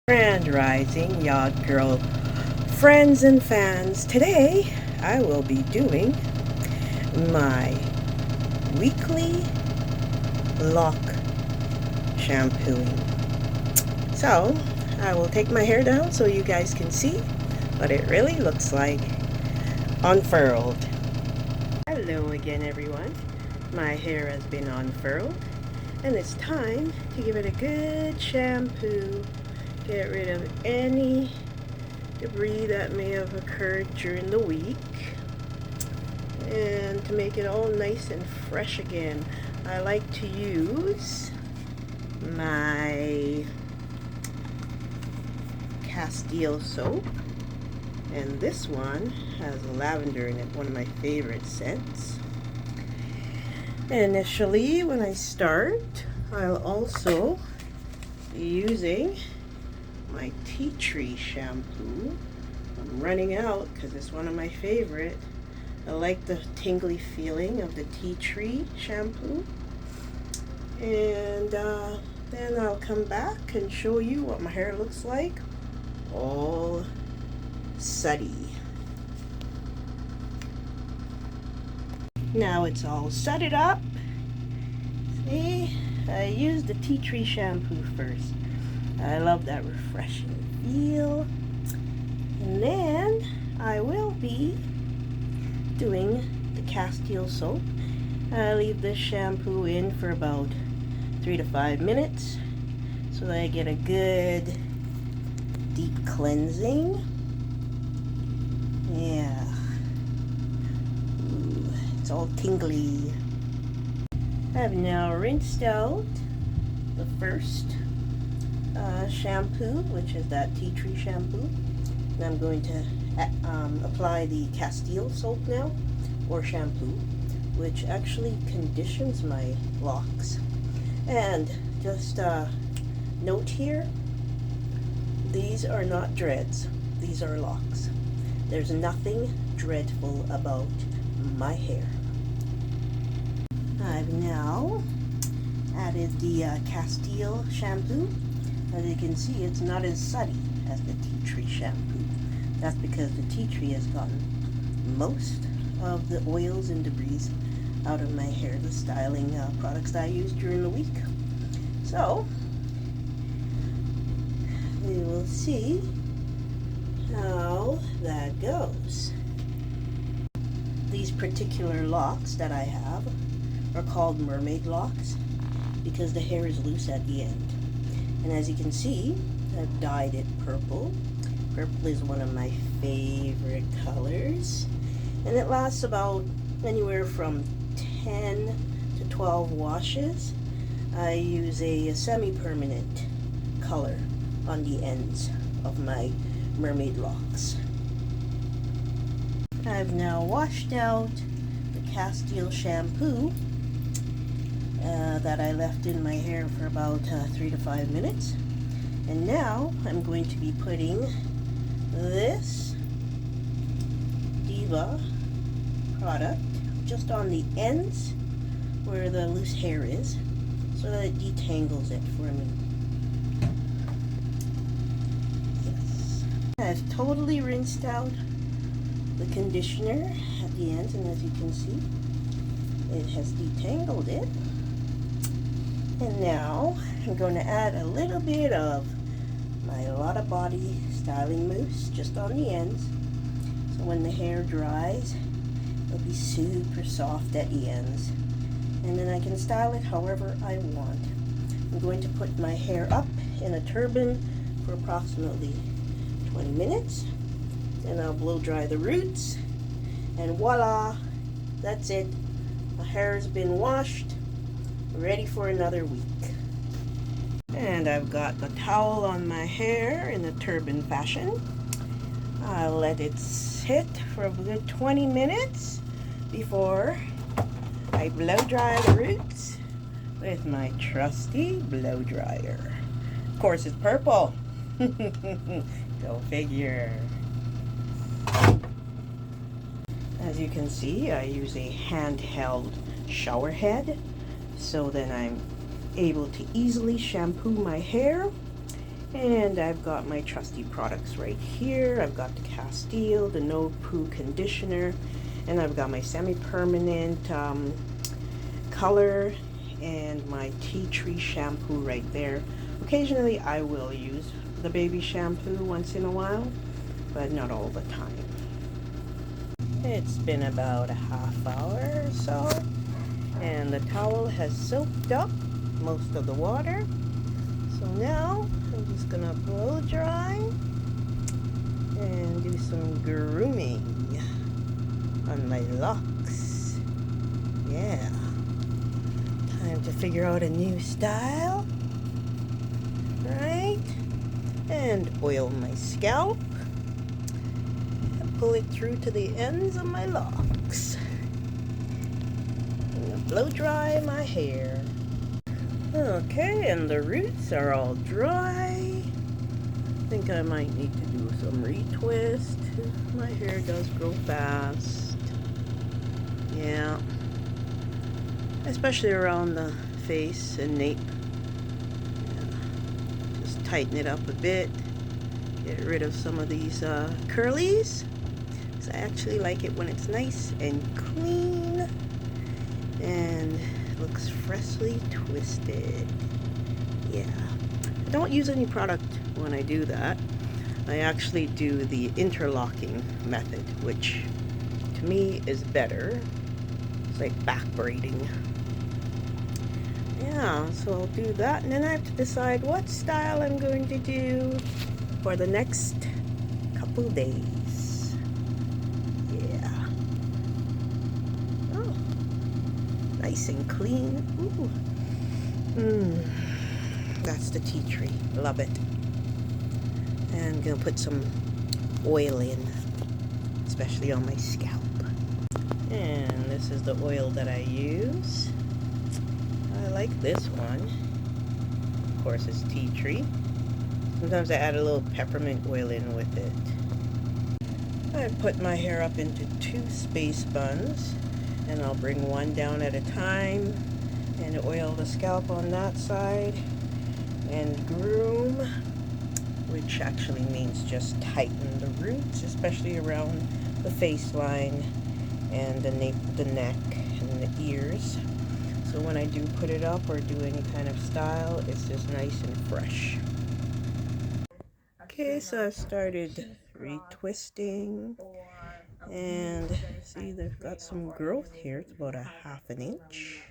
Grand Rising Yacht Girl friends and fans. Today I will be doing my weekly lock shampooing. So I will take my hair down so you guys can see what it really looks like unfurled. Hello again everyone. My hair has been unfurled and it's time to give it a good shampoo. Get rid of any debris that may have occurred during the week and to make it all nice and fresh again. I like to use my Castile soap, and this one has lavender in it, one of my favorite scents. Initially when I start, I'll also be using my tea tree shampoo. I'm running out because it's one of my favorite. I like the tingly feeling of the tea tree shampoo. And then I'll come back and show you what my hair looks like all suddy. Now it's all sudded up. See, I used the tea tree shampoo first. I love that refreshing feel. And then I will be doing the Castile soap. I leave this shampoo in for about 3 to 5 minutes so that I get a good deep cleansing. Yeah. Ooh, it's all tingly. I've now rinsed out the first shampoo, which is that tea tree shampoo. And I'm going to apply the Castile soap now, or shampoo, which actually conditions my locks. And just note here, these are not dreads, these are locks. There's nothing dreadful about my hair. I've now added the Castile shampoo. As you can see, it's not as suddy as the tea tree shampoo. That's because the tea tree has gotten most of the oils and debris out of my hair, the styling products that I use during the week. So, we will see how that goes. These particular locks that I have are called mermaid locks because the hair is loose at the end. And as you can see, I've dyed it purple. Purple is one of my favorite colors. And it lasts about anywhere from 10 to 12 washes. I use a semi-permanent color on the ends of my mermaid locks. I've now washed out the Castile shampoo that I left in my hair for about 3 to 5 minutes. And now I'm going to be putting this Diva product just on the ends where the loose hair is so that it detangles it for me. Yes. I've totally rinsed out the conditioner at the ends, and as you can see, it has detangled it. And now I'm going to add a little bit of my Lotta Body styling mousse just on the ends, so when the hair dries it'll be super soft at the ends, and then I can style it however I want. I'm going to put my hair up in a turban for approximately 20 minutes, then I'll blow dry the roots, and voila, that's it. My hair has been washed, ready for another week. And I've got the towel on my hair in a turban fashion. I'll let it sit for a good 20 minutes before I blow dry the roots with my trusty blow dryer. Of course, it's purple. Go figure. As you can see, I use a handheld shower head so then I'm able to easily shampoo my hair And I've got my trusty products right here. I've got the Castile, the No Poo conditioner, and I've got my semi-permanent color and my tea tree shampoo right there. Occasionally I will use the baby shampoo once in a while, but not all the time. It's been about a half hour or so, and the towel has soaked up most of the water. So now I'm just gonna blow dry and do some grooming on my locks. Yeah, time to figure out a new style, right? And oil my scalp and pull it through to the ends of my locks. And blow dry my hair. Okay, and the roots are all dry. I think I might need to do some retwist. My hair does grow fast. Yeah. Especially around the face and nape. Yeah. Just tighten it up a bit. Get rid of some of these curlies. Because I actually like it when it's nice and clean. And looks freshly twisted. Yeah. I don't use any product when I do that. I actually do the interlocking method, which to me is better. It's like back braiding. Yeah, so I'll do that, and then I have to decide what style I'm going to do for the next couple days. Yeah. Oh, nice and clean. Ooh. That's the tea tree. Love it. And I'm gonna put some oil in, especially on my scalp. And this is the oil that I use. I like this one. Of course, it's tea tree. Sometimes I add a little peppermint oil in with it. I put my hair up into 2 space buns, and I'll bring one down at a time and oil the scalp on that side and groom, which actually means just tighten the roots, especially around the face line and the nape of the neck and the ears. So when I do put it up or do any kind of style, it's just nice and fresh. Okay, so I started retwisting, and see they've got some growth here. It's about a half an inch.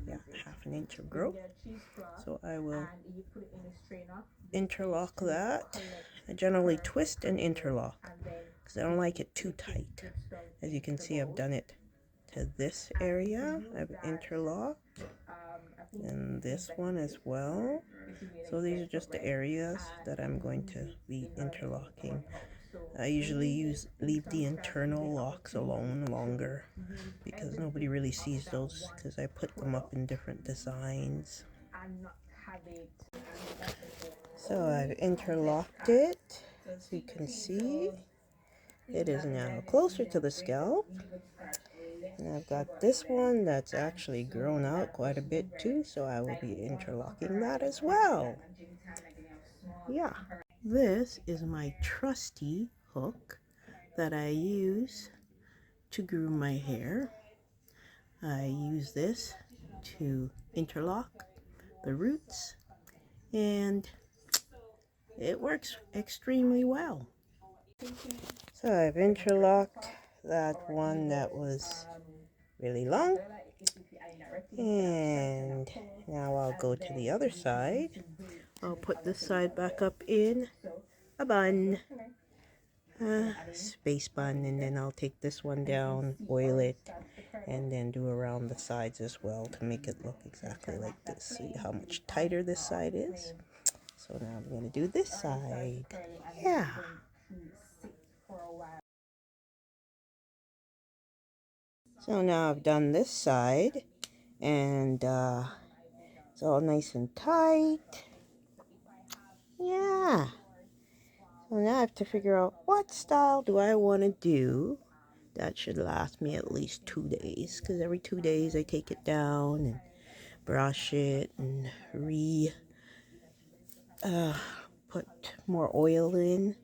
Yeah, half an inch of growth. So I will interlock that. I generally twist and interlock because I don't like it too tight. As you can see, I've done it to this area. I've interlocked, and this one as well. So these are just the areas that I'm going to be interlocking. I usually leave the internal locks alone longer because nobody really sees those because I put them up in different designs. So I've interlocked it, as you can see. It is now closer to the scalp. And I've got this one that's actually grown out quite a bit too, so I will be interlocking that as well. Yeah. This is my trusty hook that I use to groom my hair. I use this to interlock the roots, and it works extremely well. So I've interlocked that one that was really long, and now I'll go to the other side. I'll put this side back up in a bun, a space bun, and then I'll take this one down, oil it, and then do around the sides as well to make it look exactly like this. See how much tighter this side is? So now I'm going to do this side. Yeah. So now I've done this side, and it's all nice and tight. Yeah. So now I have to figure out what style do I want to do. That should last me at least 2 days, because every 2 days I take it down and brush it and put more oil in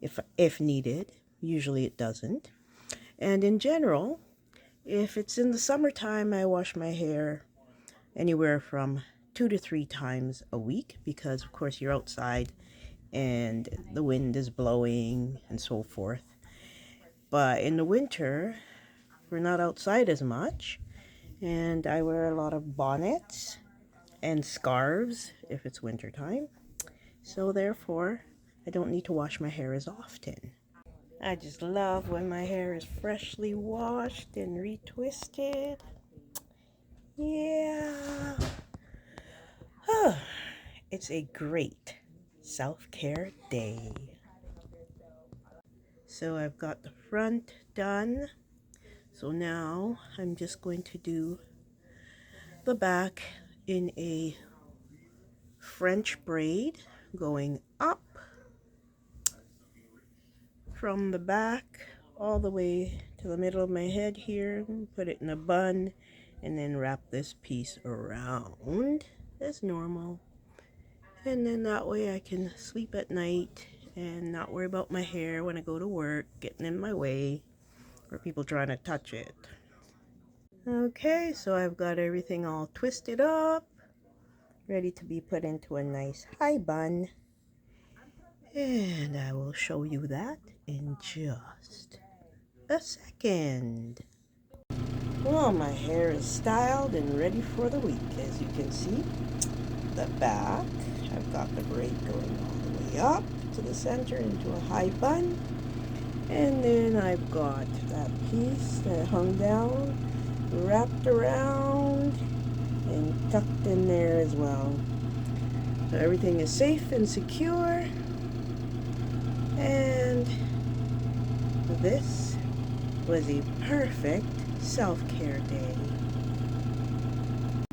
if needed. Usually it doesn't. And in general, if it's in the summertime, I wash my hair anywhere from 2 to 3 times a week because, of course, you're outside and the wind is blowing and so forth. But in the winter, we're not outside as much, and I wear a lot of bonnets and scarves if it's winter time. So therefore, I don't need to wash my hair as often. I just love when my hair is freshly washed and retwisted. Yeah. It's a great self-care day. So I've got the front done. So now I'm just going to do the back in a French braid going up from the back all the way to the middle of my head here. Put it in a bun and then wrap this piece around as normal. And then that way I can sleep at night and not worry about my hair when I go to work getting in my way or people trying to touch it. Okay, so I've got everything all twisted up, ready to be put into a nice high bun. And I will show you that in just a second. Well, my hair is styled and ready for the week. As you can see, the back, I've got the braid going all the way up to the center into a high bun. And then I've got that piece that hung down, wrapped around, and tucked in there as well. So everything is safe and secure. And this was a perfect self-care day.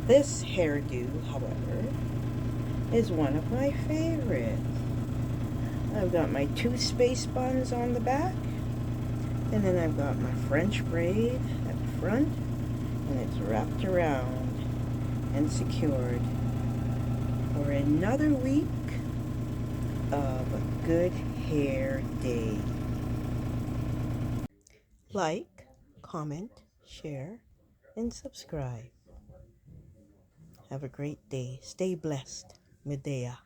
This hairdo, however, is one of my favorites. I've got my 2 space buns on the back, and then I've got my French braid at the front, and it's wrapped around and secured for another week of a good hair day. Like, comment, share, and subscribe. Have a great day. Stay blessed. Medea.